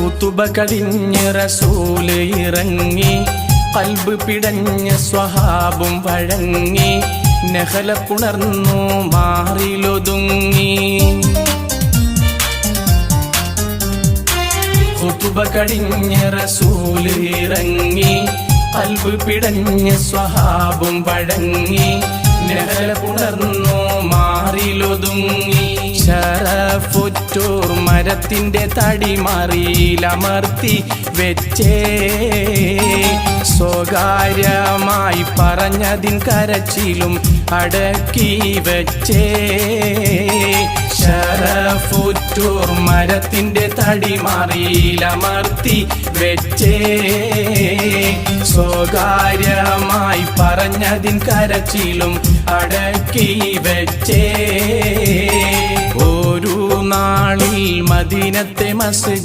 ഖുതുബ കഴിഞ്ഞ് റസൂല് ഇറങ്ങി, ഖൽബ് പിടഞ്ഞ് സ്വഹാബും വഴങ്ങി, നഹല പുണർന്നു മാറിലൊതുങ്ങി. ഖുതുബ കഴിഞ്ഞ് റസൂല് ഇറങ്ങി, ഖൽബ് പിടഞ്ഞ് സ്വഹാബും വഴങ്ങി, നഹല പുണർന്നു മാറിലൊതുങ്ങി. ശറഫുറ്റൂർ മരത്തിന്റെ തടിമറിയിലമർത്തി വെച്ചേ, സ്വകാര്യമായി പറഞ്ഞതിൻ കരച്ചിലും അടക്കി വെച്ചേ. ശറഫുറ്റൂർ മരത്തിന്റെ തടിമറിയിലമർത്തി വെച്ചേ, സ്വകാര്യമായി പറഞ്ഞതിൻ കരച്ചിലും അടക്കി വെച്ചേ. ഒരു നാളിൽ മദീനത്തെ മസ്ജിദ്